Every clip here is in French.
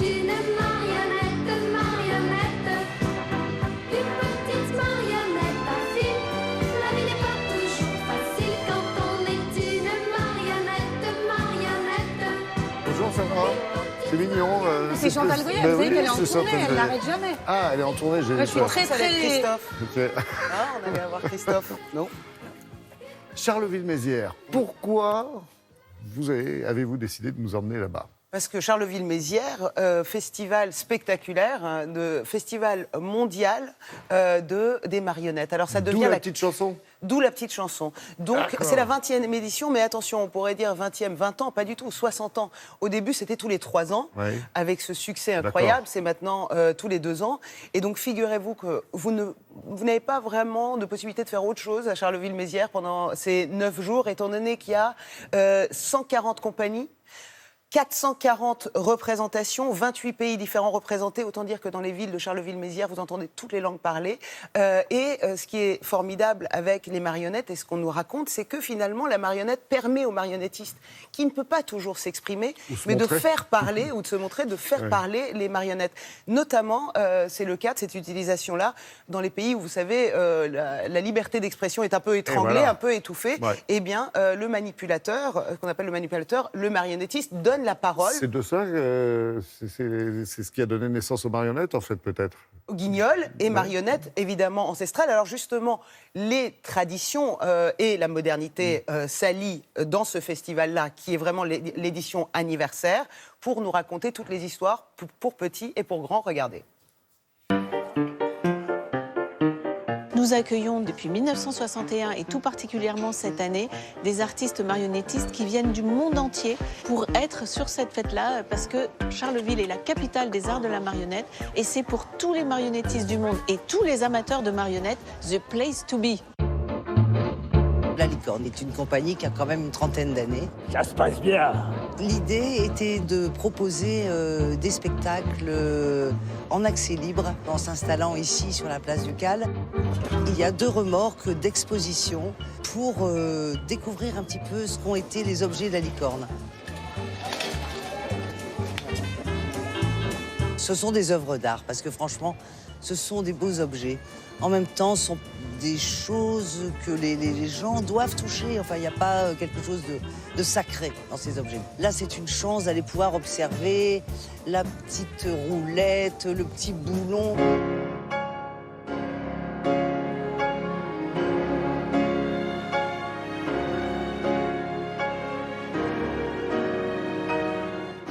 est une marionnette, marionnette. Une petite marionnette affine. La vie n'est pas toujours facile quand on est une marionnette, marionnette. Bonjour, ça va? C'est mignon. C'est Chantal Goya, vous savez qu'elle est en tournée, elle n'arrête jamais. Ah, elle est en tournée, j'ai Moi, je suis très, Ça va être très... Christophe. Ok. Ah, on allait avoir Christophe. Non. Charleville-Mézières, pourquoi avez-vous décidé de nous emmener là-bas? Parce que Charleville-Mézières, festival spectaculaire, festival mondial des marionnettes. Alors ça devient D'où la petite chanson? D'où la petite chanson. Donc D'accord. c'est la 20e édition, mais attention, on pourrait dire 20e, 20 ans, pas du tout, 60 ans. Au début, c'était tous les 3 ans, Oui. avec ce succès incroyable. C'est maintenant tous les 2 ans. Et donc figurez-vous que vous n'avez pas vraiment de possibilité de faire autre chose à Charleville-Mézières pendant ces 9 jours, étant donné qu'il y a 140 compagnies, 440 représentations, 28 pays différents représentés. Autant dire que dans les villes de Charleville-Mézières, vous entendez toutes les langues parler. Ce qui est formidable avec les marionnettes et ce qu'on nous raconte, c'est que finalement, la marionnette permet aux marionnettistes, qui ne peut pas toujours s'exprimer, mais de faire parler ou de se montrer, de faire parler les marionnettes. Notamment, c'est le cas de cette utilisation-là dans les pays où, vous savez, la liberté d'expression est un peu étranglée, un peu étouffée. Ouais. Eh bien, le manipulateur, qu'on appelle le manipulateur, le marionnettiste, donne la parole. C'est de ça, c'est ce qui a donné naissance aux marionnettes, en fait, peut-être. Guignol et marionnettes, évidemment, ancestrales. Alors justement, les traditions et la modernité s'allient dans ce festival-là, qui est vraiment l'édition anniversaire, pour nous raconter toutes les histoires, pour petits et pour grands. Regardez. Nous accueillons depuis 1961 et tout particulièrement cette année des artistes marionnettistes qui viennent du monde entier pour être sur cette fête-là parce que Charleville est la capitale des arts de la marionnette et c'est pour tous les marionnettistes du monde et tous les amateurs de marionnettes the place to be. La Licorne est une compagnie qui a quand même une trentaine d'années. Ça se passe bien. L'idée était de proposer des spectacles en accès libre en s'installant ici sur la place du Cal. Il y a 2 remorques d'exposition pour découvrir un petit peu ce qu'ont été les objets de la Licorne. Ce sont des œuvres d'art parce que franchement, ce sont des beaux objets. En même temps, ce sont des choses que les gens doivent toucher. Enfin, il n'y a pas quelque chose de sacré dans ces objets. Là, c'est une chance d'aller pouvoir observer la petite roulette, le petit boulon.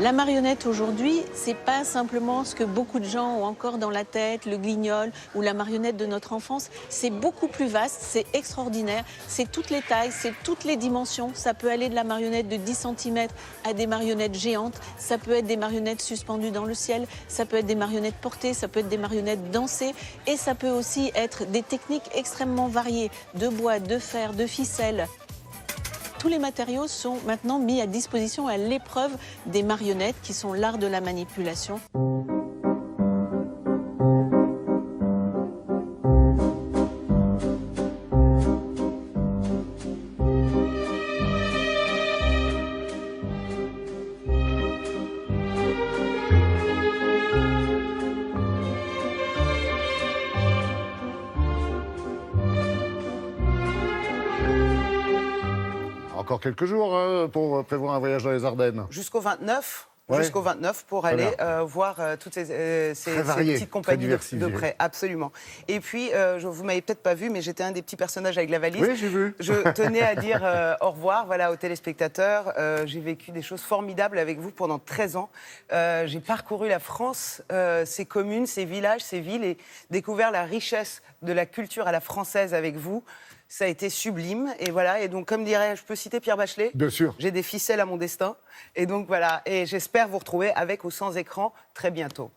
La marionnette aujourd'hui, c'est pas simplement ce que beaucoup de gens ont encore dans la tête, le guignol ou la marionnette de notre enfance. C'est beaucoup plus vaste, c'est extraordinaire, c'est toutes les tailles, c'est toutes les dimensions. Ça peut aller de la marionnette de 10 cm à des marionnettes géantes, ça peut être des marionnettes suspendues dans le ciel, ça peut être des marionnettes portées, ça peut être des marionnettes dansées et ça peut aussi être des techniques extrêmement variées, de bois, de fer, de ficelle. Tous les matériaux sont maintenant mis à disposition à l'épreuve des marionnettes qui sont l'art de la manipulation. Encore quelques jours pour prévoir un voyage dans les Ardennes. Jusqu'au 29. Ouais. Jusqu'au 29 pour aller voir toutes ces varié, petites compagnies très de diversifié. près. Absolument. Et puis, vous m'avez peut-être pas vu, mais j'étais un des petits personnages avec la valise. Oui, j'ai vu. Je tenais à dire au revoir aux téléspectateurs. J'ai vécu des choses formidables avec vous pendant 13 ans. J'ai parcouru la France, ses communes, ses villages, ses villes et découvert la richesse de la culture à la française avec vous. Ça a été sublime. Et voilà. Et donc, comme dirait, je peux citer Pierre Bachelet. Bien sûr. J'ai des ficelles à mon destin. Et donc, voilà. Et j'espère vous retrouver avec ou sans écran très bientôt.